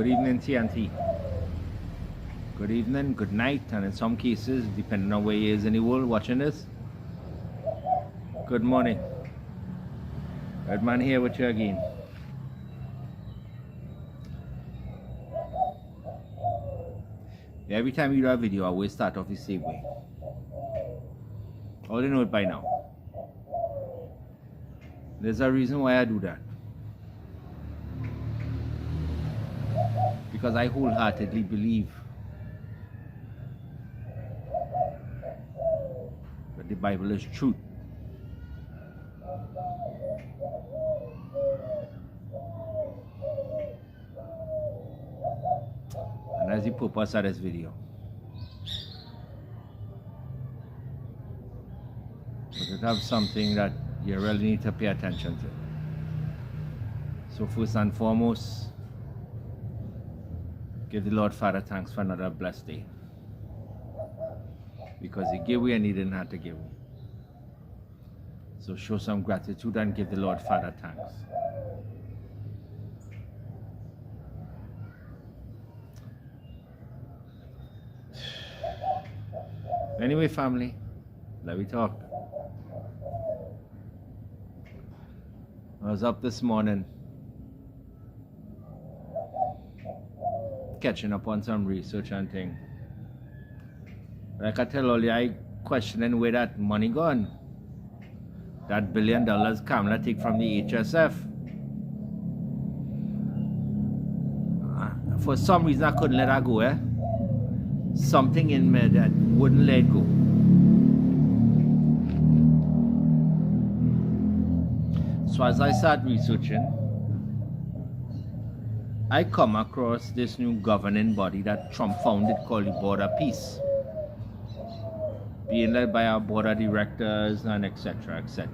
Good evening, TNT. Good evening, good night, and in some cases, depending on where he is in the world watching this, good morning. Redman here with you again. Every time you do a video, I always start off the same way. I already know it by now. There's a reason why I do that. Because I wholeheartedly believe that the Bible is truth. And that's the purpose of this video. But it have something that you really need to pay attention to. So first and foremost, give the Lord Father thanks for another blessed day. Because He gave you and He didn't have to give you. So show some gratitude and give the Lord Father thanks. Anyway, family, let me talk. I was up this morning catching up on some research and thing. Like I tell all you, I questioning where that money gone. That $1 billion Kamla take from the HSF. For some reason I couldn't let her go, eh? Something in me that wouldn't let go. So as I start researching, I come across this new governing body that Trump founded called the Board of Peace, being led by our board of directors and etc. etc.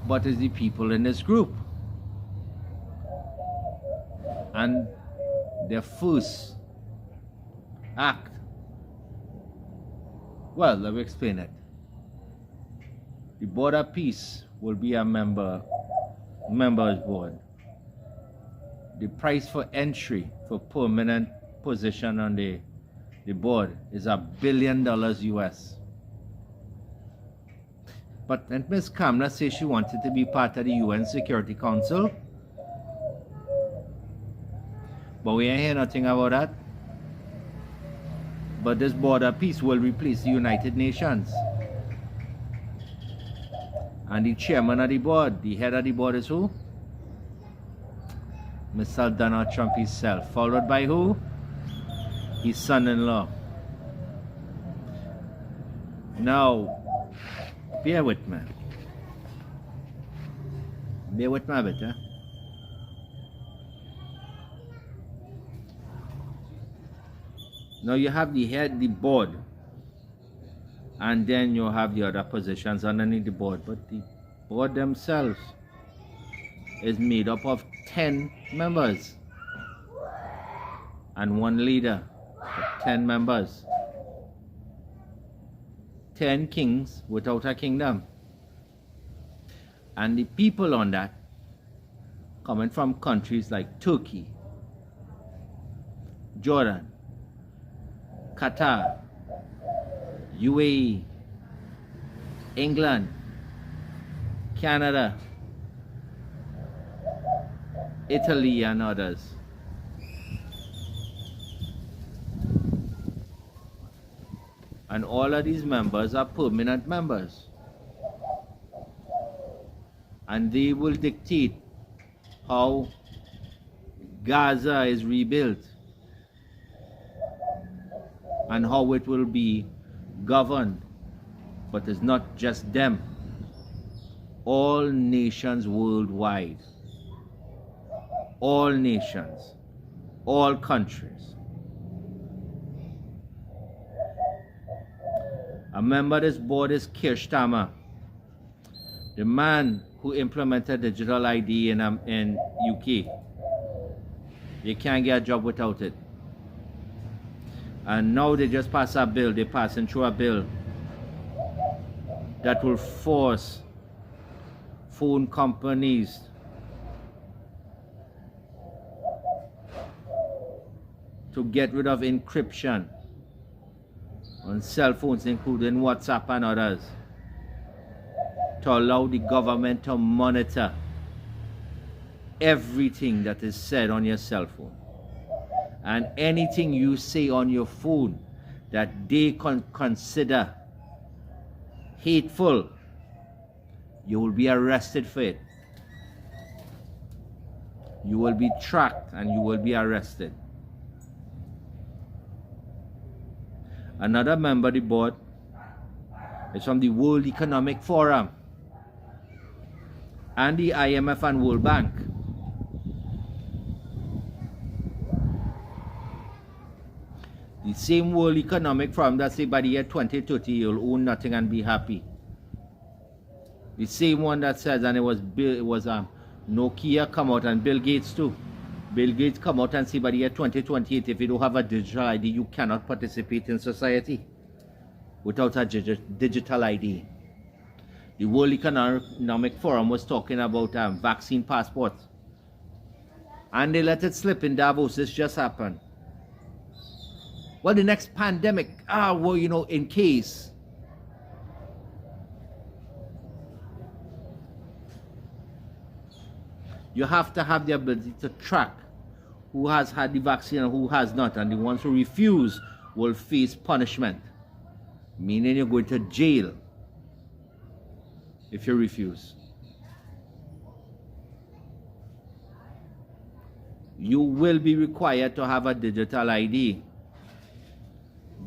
But it's the people in this group, and their first act, well, let me explain it. The Board of Peace will be a members board. The price for entry for permanent position on the board is $1 billion US. But Ms. Kamla says she wanted to be part of the UN Security Council. But we ain't hear nothing about that. But this Board of Peace will replace the United Nations. And the chairman of the board, the head of the board is who? Mr. Donald Trump himself. Followed by who? His son-in-law. Now, bear with me. Bear with me a bit, eh? Now you have the head, the board, and then you have the other positions underneath the board. But the board themselves is made up of 10 members and one leader. 10 members. 10 kings without a kingdom. And the people on that coming from countries like Turkey, Jordan, Qatar, UAE, England, Canada, Italy, and others. And all of these members are permanent members. And they will dictate how Gaza is rebuilt and how it will be governed. But it's not just them. All nations worldwide. All nations. All countries. A member of this board is Keir Starmer, the man who implemented digital ID in UK. You can't get a job without it. And now they just pass a bill, they're passing through a bill that will force phone companies to get rid of encryption on cell phones, including WhatsApp and others, to allow the government to monitor everything that is said on your cell phone. And anything you say on your phone that they consider hateful, you will be arrested for it. You will be tracked and you will be arrested. Another member of the board is from the World Economic Forum and the IMF and World Bank. The same World Economic Forum that say by the year 2030 you'll own nothing and be happy. The same one that says, and it was Nokia come out, and Bill Gates too. Bill Gates come out and say by the year 2028, if you don't have a digital ID, you cannot participate in society without a digital ID. The World Economic Forum was talking about vaccine passports. And they let it slip in Davos. This just happened. Well, the next pandemic, well, you know, in case. You have to have the ability to track who has had the vaccine and who has not. And the ones who refuse will face punishment. Meaning you're going to jail if you refuse. You will be required to have a digital ID.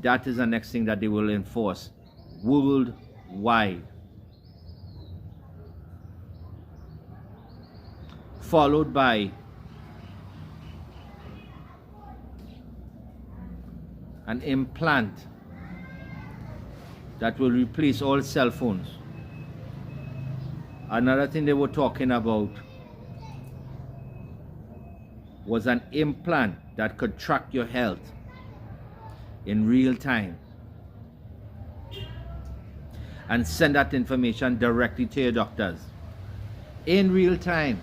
That is the next thing that they will enforce worldwide. Followed by an implant that will replace all cell phones. Another thing they were talking about was an implant that could track your health in real time and send that information directly to your doctors in real time,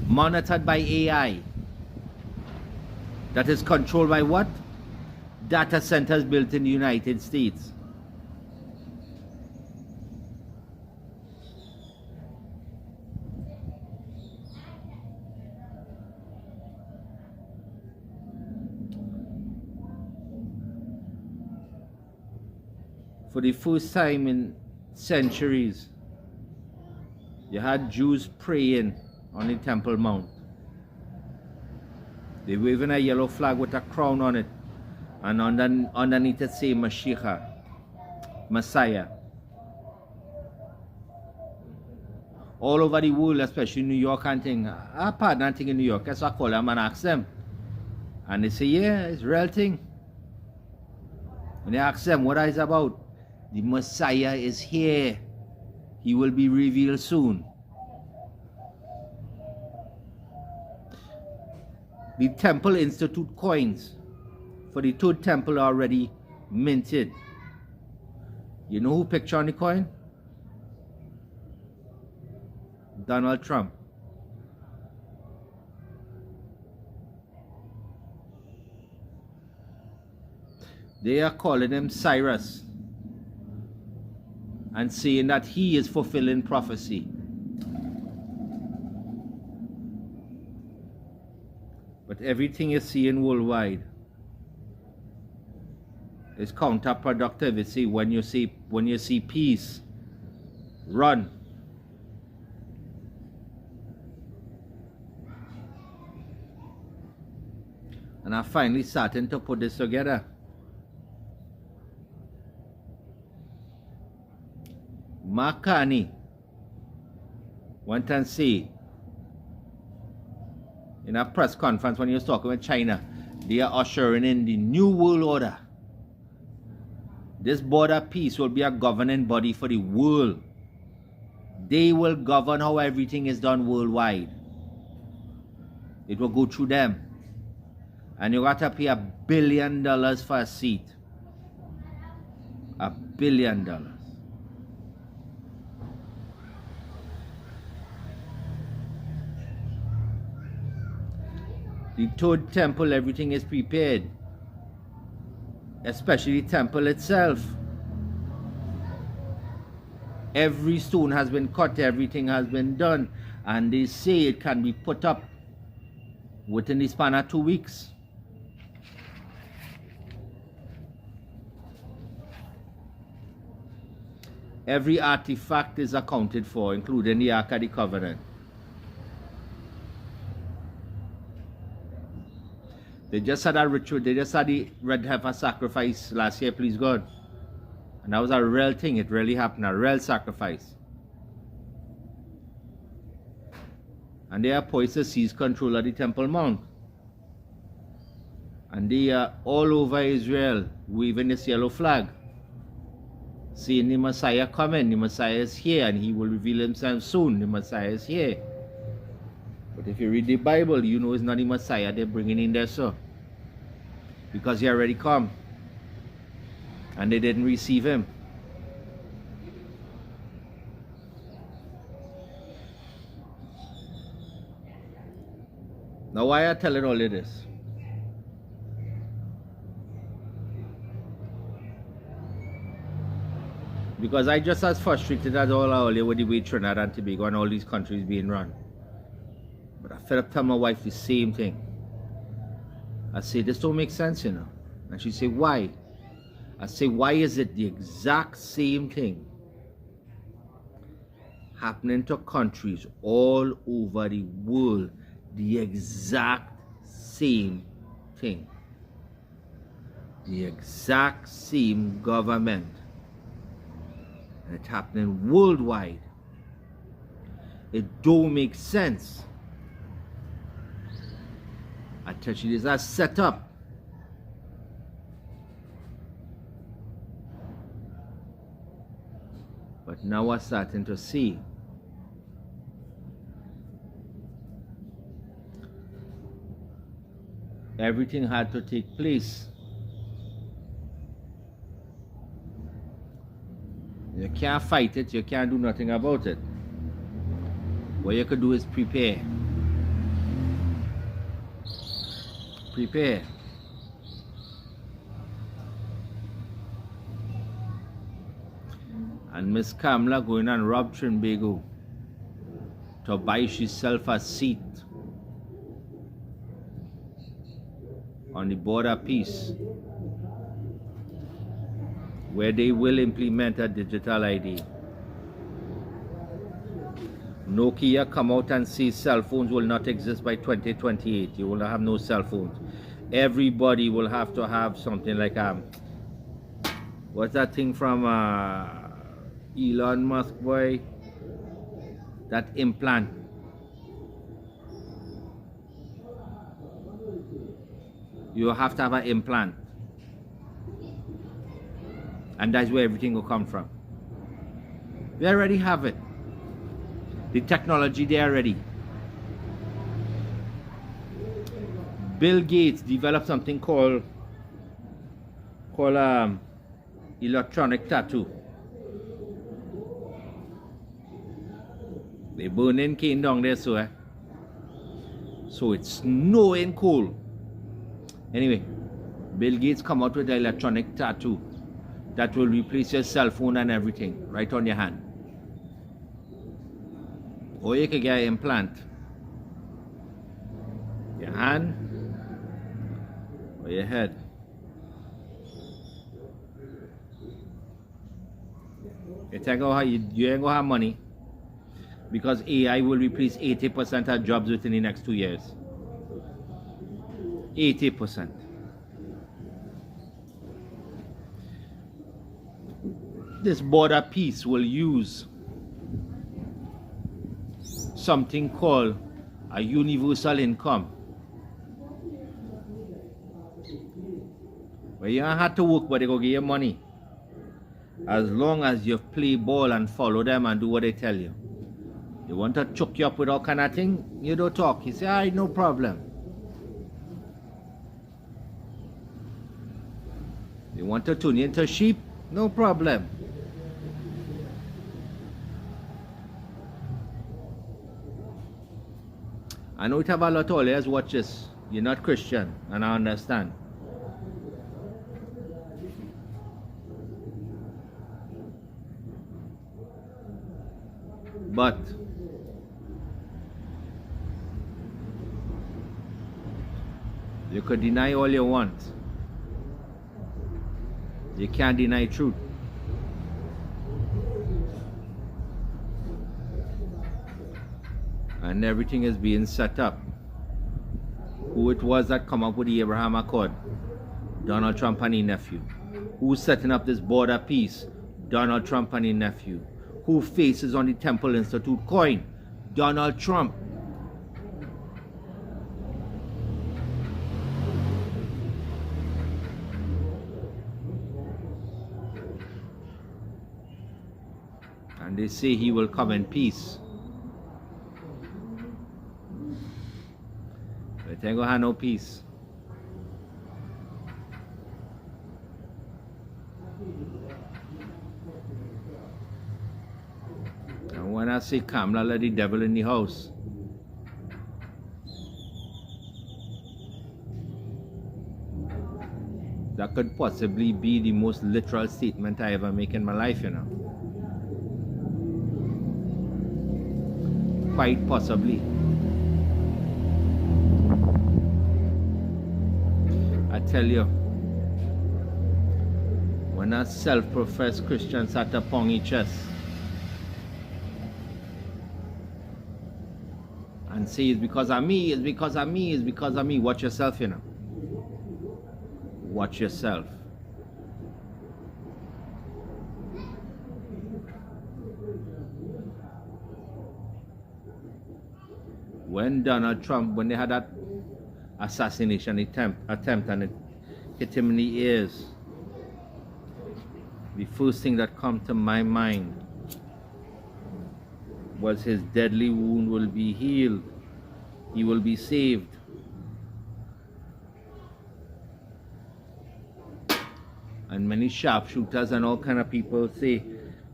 monitored by AI, that is controlled by what? Data centers built in the United States. For the first time in centuries, you had Jews praying on the Temple Mount. They waving a yellow flag with a crown on it, and underneath it say Mashiach, Messiah. All over the world, especially New York and thing. I partner thing in New York, so I call them and ask them. And they say, yeah, it's real thing. When they ask them what is it about, the Messiah is here. He will be revealed soon. The Temple Institute coins for the third temple are already minted. You know who picture on the coin? Donald Trump. They are calling him Cyrus and saying that he is fulfilling prophecy. But everything you're seeing worldwide is counterproductive. You see, when you see peace, run. And I'm finally starting to put this together. Mark Carney went and say in a press conference when he was talking with China, they are ushering in the new world order. This border peace will be a governing body for the world. They will govern how everything is done worldwide. It will go through them. And you got to pay $1 billion for a seat. $1 billion. The third temple, everything is prepared, especially the temple itself. Every stone has been cut, everything has been done, and they say it can be put up within the span of 2 weeks. Every artifact is accounted for, including the Ark of the Covenant. They just had a ritual, they just had the red heifer sacrifice last year, please God. And that was a real thing, it really happened, a real sacrifice. And they are poised to seize control of the Temple Mount. And they are all over Israel waving this yellow flag, saying the Messiah coming, the Messiah is here, and he will reveal himself soon, the Messiah is here. But if you read the Bible, you know it's not the Messiah they're bringing in there, sir. Because he already come. And they didn't receive him. Now why are you telling all of this? Because I just as frustrated as all earlier with the way Trinidad and Tobago and all these countries being run. But I fed up telling my wife the same thing. I say, this don't make sense, you know. And she say, why? I say, why is it the exact same thing happening to countries all over the world? The exact same thing. The exact same government. And it's happening worldwide. It don't make sense. I tell you, this is set up. But now we're starting to see. Everything had to take place. You can't fight it, you can't do nothing about it. What you could do is prepare. Prepare. And Miss Kamla going and rob Trinbago to buy herself a seat on the board of peace, where they will implement a digital ID. Nokia come out and say cell phones will not exist by 2028. You will have no cell phones. Everybody will have to have something like what's that thing from Elon Musk, boy? That implant. You have to have an implant. And that's where everything will come from. They already have it. The technology there already. Bill Gates developed something called electronic tattoo. They burning cane down there, so it's snowing cold. Anyway, Bill Gates come out with an electronic tattoo that will replace your cell phone and everything right on your hand. Or you can get an implant. Your hand or your head. You think how you ain't gonna have money, because AI will replace 80% of jobs within the next 2 years. 80%. This border peace will use something called a universal income, where you don't have to work, but they go give you money as long as you play ball and follow them and do what they tell you. They want to choke you up with all kind of thing, you don't talk. You say, alright, no problem. They want to turn you into sheep, no problem. I know it have a lot of audience watch this. You're not Christian, and I understand. But you could deny all you want. You can't deny truth. And everything is being set up. Who it was that come up with the Abraham Accord? Donald Trump and his nephew. Who's setting up this border peace? Donald Trump and his nephew. Who faces on the Temple Institute coin? Donald Trump. And they say he will come in peace. But they ain't gonna have no peace. And when I say Kamla, let the devil in the house. That could possibly be the most literal statement I ever make in my life, you know. Quite possibly. I tell you, when a self-professed Christian sat upon his chest and say it's because of me, it's because of me, it's because of me, watch yourself, you know. Watch yourself. When Donald Trump, when they had that assassination attempt and it hit him in the ears, the first thing that come to my mind was his deadly wound will be healed. He will be saved. And many sharpshooters and all kind of people say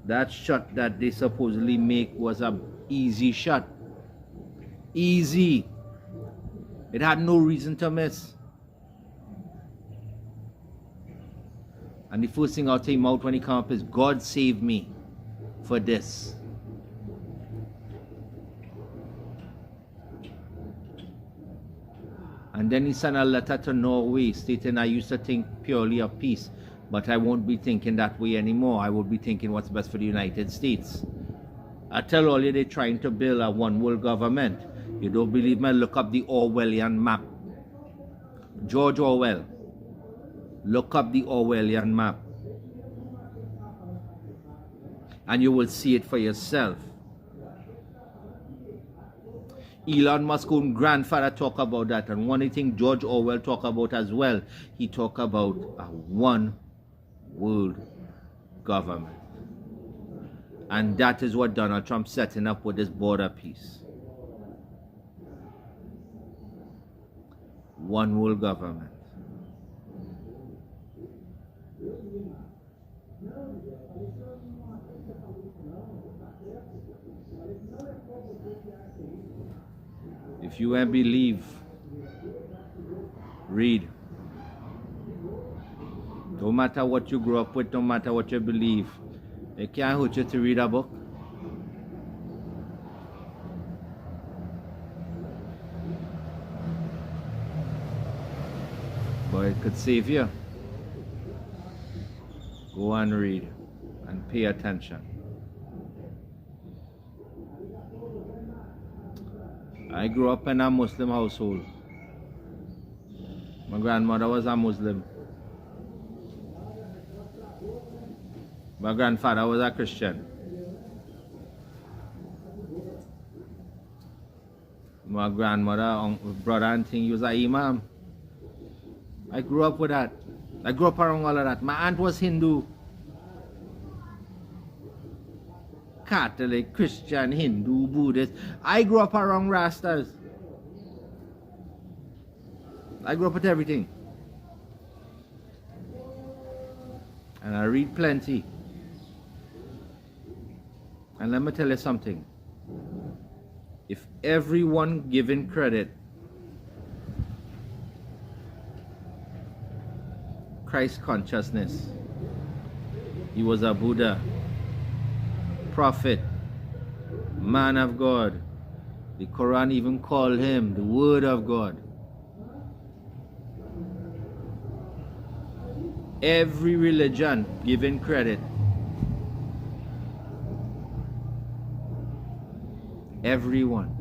that shot that they supposedly make was a easy shot. Easy. It had no reason to miss. And the first thing out of him out when he come up is, God save me for this. And then he sent a letter to Norway stating, I used to think purely of peace, but I won't be thinking that way anymore. I will be thinking what's best for the United States. I tell all you, they're trying to build a one world government. You don't believe me? Look up the Orwellian map. George Orwell. Look up the Orwellian map. And you will see it for yourself. Elon Musk's own grandfather talk about that. And one thing George Orwell talk about as well. He talk about a one world government. And that is what Donald Trump setting up with this border peace. One world government. If you ain't believe, read. No matter what you grew up with, no matter what you believe, it can't hurt you to read a book. But it could save you. Go and read and pay attention. I grew up in a Muslim household. My grandmother was a Muslim. My grandfather was a Christian. My grandmother, brother and thing, he was an imam. I grew up with that. I grew up around all of that. My aunt was Hindu. Catholic, Christian, Hindu, Buddhist. I grew up around Rastas. I grew up with everything. And I read plenty. And let me tell you something. If everyone given credit Christ consciousness. He was a Buddha, prophet, man of God. The Quran even called him the Word of God. Every religion given credit. Everyone.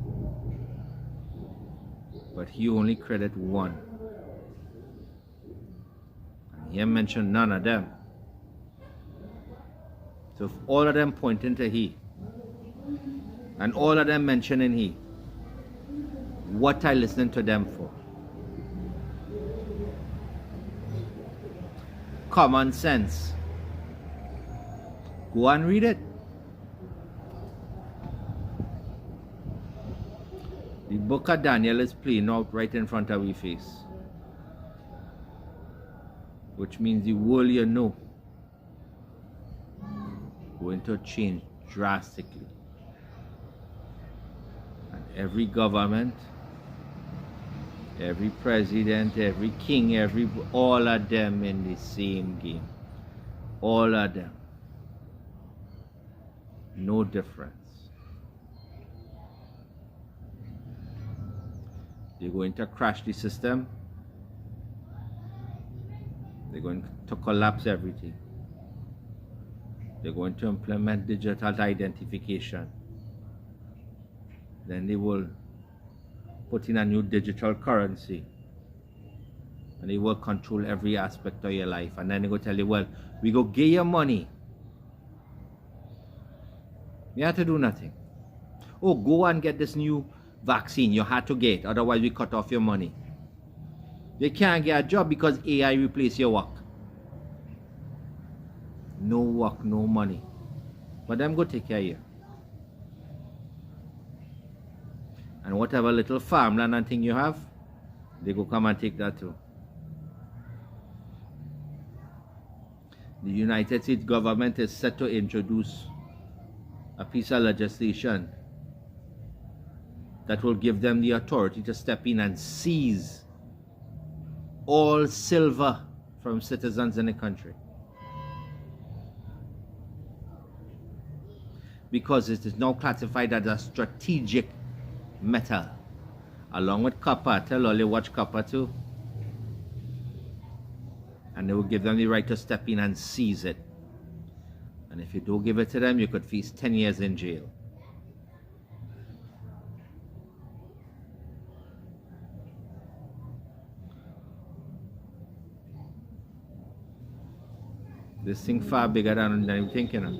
But he only credit one. And he mentioned none of them. So if all of them pointing to he, and all of them mentioning he, what I listening to them for? Common sense. Go and read it. The book of Daniel is playing out right in front of our face. Which means the world you know going to change drastically. And every government, every president, every king, all of them in the same game. All of them. No difference. They're going to crash the system. They're going to collapse everything. They're going to implement digital identification. Then they will put in a new digital currency. And they will control every aspect of your life. And then they go tell you, well, we go get your money. You have to do nothing. Oh, go and get this new vaccine you had to get, otherwise we cut off your money. You can't get a job because AI replace your work. No work, no money. But them go take care of you. And whatever little farmland and thing you have, they go come and take that too. The United States government is set to introduce a piece of legislation that will give them the authority to step in and seize all silver from citizens in the country. Because it is now classified as a strategic metal. Along with copper. Tell all you watch copper too. And they will give them the right to step in and seize it. And if you don't give it to them, you could face 10 years in jail. This thing far bigger than you think, you know.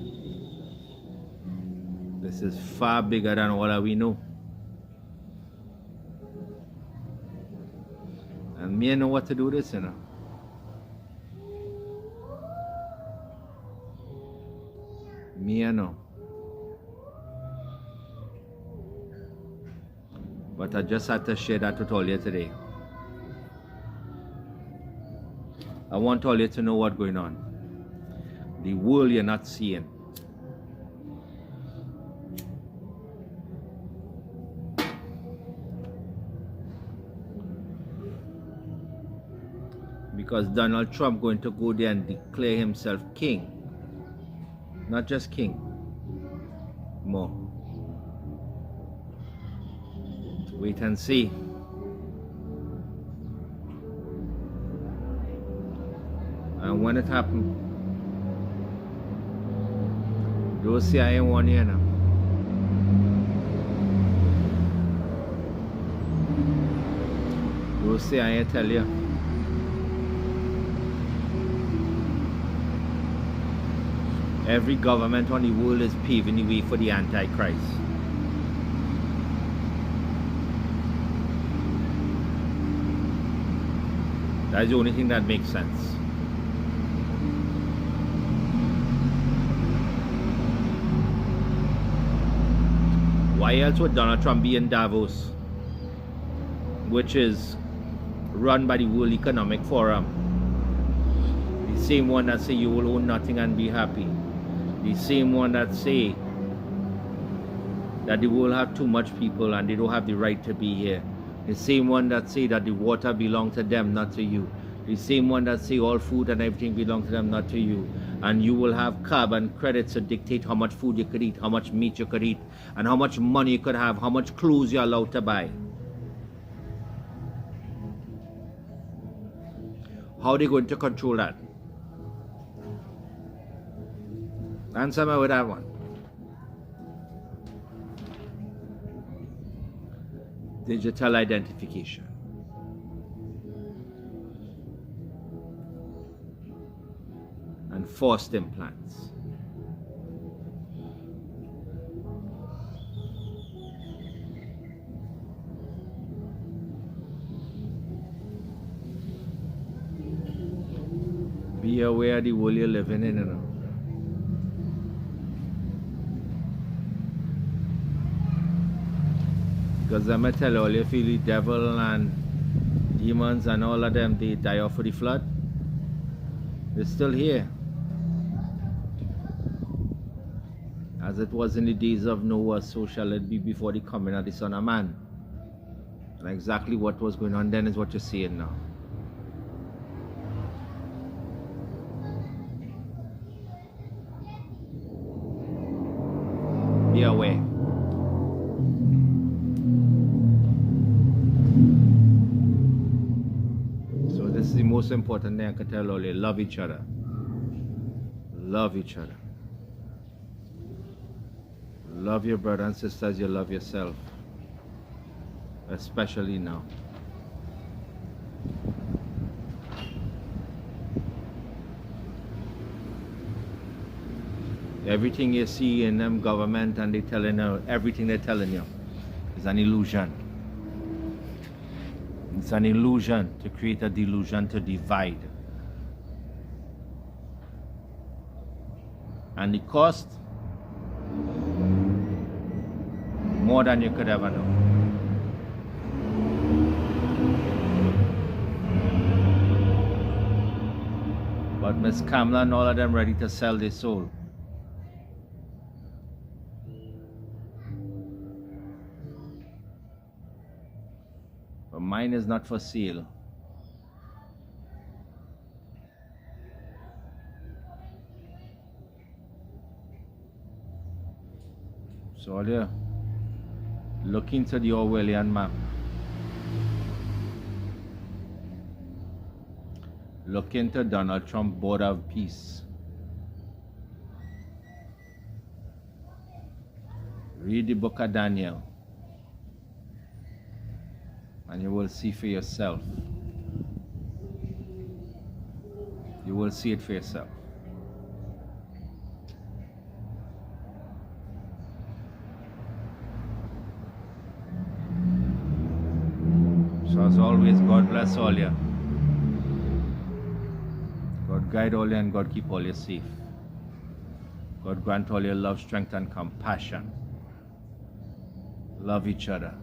This is far bigger than all that we know. And me know what to do this, you know. Me know. But I just had to share that with all you today. I want all you to know what's going on. The world you're not seeing. Because Donald Trump going to go there and declare himself king. Not just king. More. Wait and see. And when it happens, don't say I ain't one here now. Don't say I ain't tell you. Every government on the world is paving the way for the Antichrist. That's the only thing that makes sense. Why else would Donald Trump be in Davos, which is run by the World Economic Forum? The same one that say you will own nothing and be happy. The same one that say that the world have too much people and they don't have the right to be here. The same one that say that the water belongs to them, not to you. The same one that say all food and everything belong to them, not to you. And you will have carbon credits to dictate how much food you could eat, how much meat you could eat, and how much money you could have, how much clothes you're allowed to buy. How are they going to control that? Answer me with that one. Digital identification. And forced implants. Be aware of the world you're living in, you know. Because I'm going to tell you, all you feel the devil and demons and all of them, they die off of the flood. They're still here. As it was in the days of Noah, so shall it be before the coming of the Son of Man. And exactly what was going on then is what you're seeing now. Be aware. So this is the most important thing I can tell all you. Love each other. Love each other. Love your brothers and sisters, you love yourself. Especially now. Everything you see in them government and they telling you, everything they're telling you is an illusion. It's an illusion to create a delusion to divide. And the cost, more than you could ever know. But Miss Kamla and all of them ready to sell their soul. But mine is not for sale. So all you look into the Orwellian map. Look into Donald Trump Board of Peace. Read the book of Daniel. And you will see for yourself. You will see it for yourself. So as always, God bless all you. God guide all you and God keep all you safe. God grant all your love, strength and compassion. Love each other.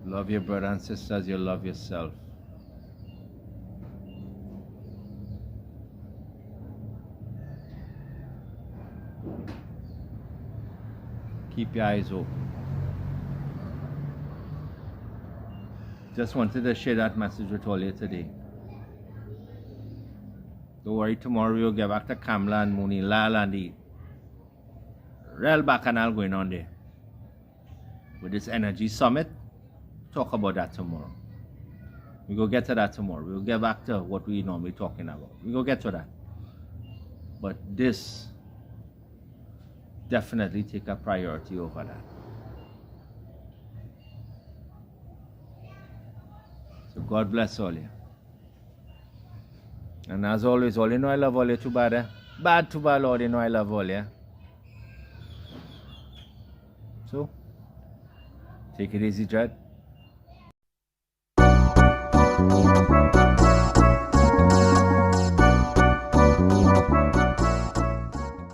Love your brothers and sisters, you love yourself. Keep your eyes open. Just wanted to share that message with all you today. Don't worry, tomorrow we'll get back to Kamla and Mooney Lal and the real bacchanal going on there. With this energy summit, talk about that tomorrow. We go get to that tomorrow. We'll get back to what we normally talking about. We go get to that. But this definitely take a priority over that. So God bless all you. And as always, all you know I love all you too bad, eh? Bad too bad, Lord, you know I love all you. So, take it easy, Dread.